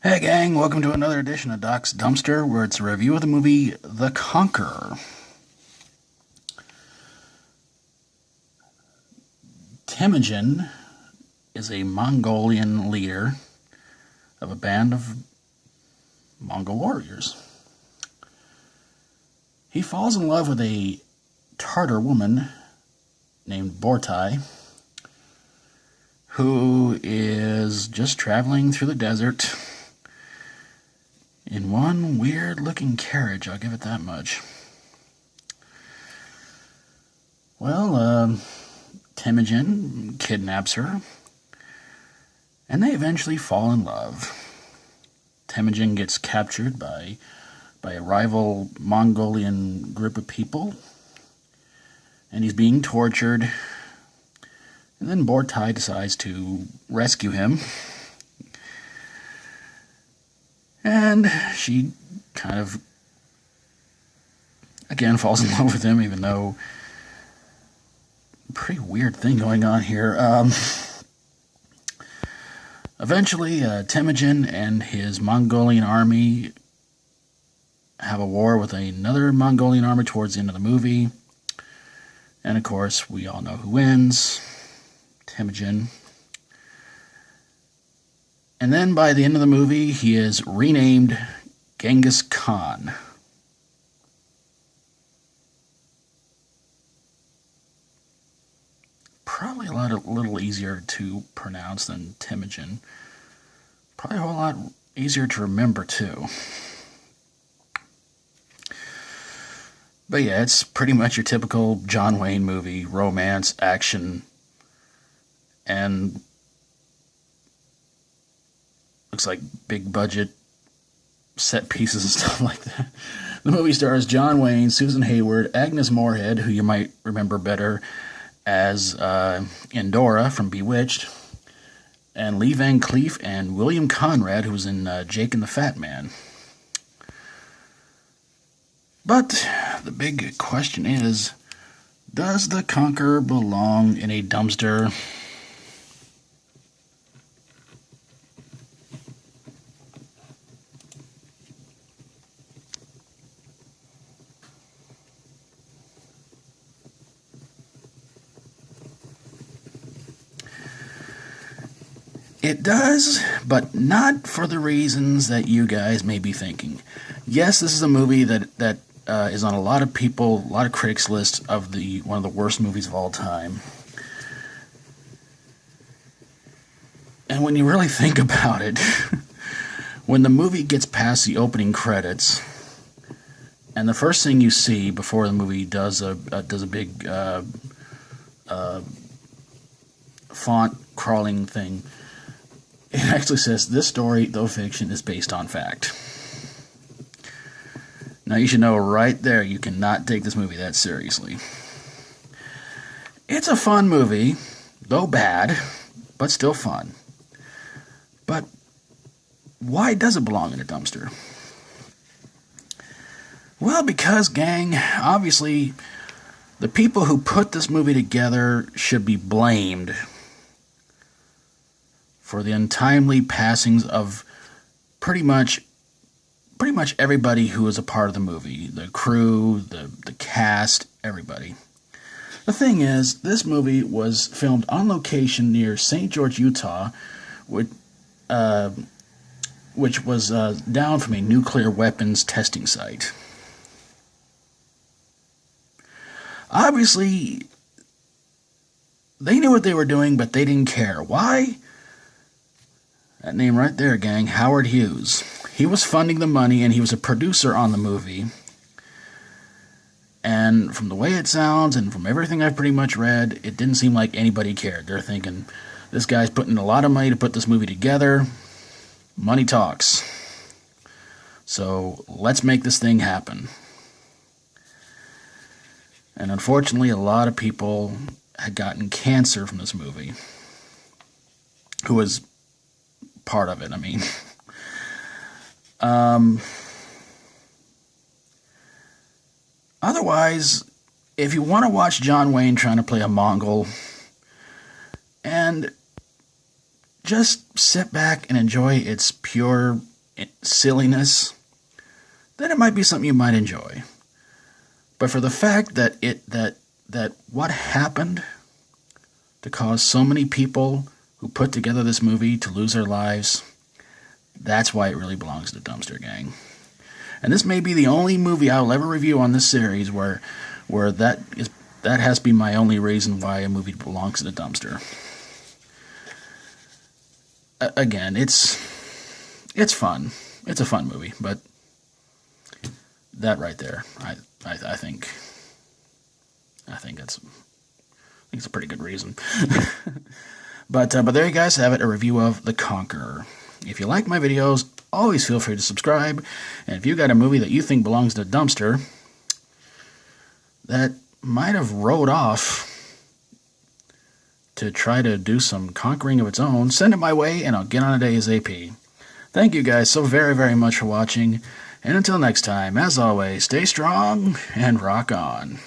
Hey gang, welcome to another edition of Doc's Dumpster, where it's a review of the movie The Conqueror. Temujin is a Mongolian leader of a band of Mongol warriors. He falls in love with a Tartar woman named Bortai, who is just traveling through the desert in one weird-looking carriage, I'll give it that much. Well, Temujin kidnaps her, and they eventually fall in love. Temujin gets captured by a rival Mongolian group of people, and he's being tortured. And then Bortai decides to rescue him. And she kind of, again, falls in love with him, even though pretty weird thing going on here. Eventually, Temujin and his Mongolian army have a war with another Mongolian army towards the end of the movie. And of course, we all know who wins. Temujin. And then by the end of the movie, he is renamed Genghis Khan. Probably a little easier to pronounce than Temujin. Probably a whole lot easier to remember too. But yeah, it's pretty much your typical John Wayne movie, romance, action, and looks like big budget set pieces and stuff like that. The movie stars John Wayne, Susan Hayward, Agnes Moorehead, who you might remember better as Endora from Bewitched, and Lee Van Cleef and William Conrad, who was in Jake and the Fat Man. But the big question is, does The Conqueror belong in a dumpster? It does, but not for the reasons that you guys may be thinking. Yes, this is a movie that is on a lot of critics' lists of one of the worst movies of all time. And when you really think about it, when the movie gets past the opening credits, and the first thing you see before the movie does a big font crawling thing, it actually says, "This story, though fiction, is based on fact." Now you should know right there you cannot take this movie that seriously. It's a fun movie, though bad, but still fun. But why does it belong in a dumpster? Well, because, gang, obviously, the people who put this movie together should be blamed for the untimely passings of pretty much everybody who was a part of the movie. The crew, the cast, everybody. The thing is, this movie was filmed on location near St. George, Utah, which was down from a nuclear weapons testing site. Obviously, they knew what they were doing, but they didn't care. Why? That name right there, gang, Howard Hughes. He was funding the money, and he was a producer on the movie. And from the way it sounds, and from everything I've pretty much read, it didn't seem like anybody cared. They're thinking, this guy's putting a lot of money to put this movie together. Money talks. So let's make this thing happen. And unfortunately, a lot of people had gotten cancer from this movie. Who was part of it, I mean. Otherwise, if you want to watch John Wayne trying to play a Mongol and just sit back and enjoy its pure silliness, then it might be something you might enjoy. But for the fact that that what happened to cause so many people who put together this movie to lose their lives, that's why it really belongs to the Dumpster Gang. And this may be the only movie I'll ever review on this series where that has to be my only reason why a movie belongs to the dumpster. Again, it's fun. It's a fun movie, but that right there, I think it's a pretty good reason. But there you guys have it, a review of The Conqueror. If you like my videos, always feel free to subscribe. And if you got a movie that you think belongs to the dumpster that might have rode off to try to do some conquering of its own, send it my way and I'll get on it ASAP. Thank you guys so very, very much for watching. And until next time, as always, stay strong and rock on.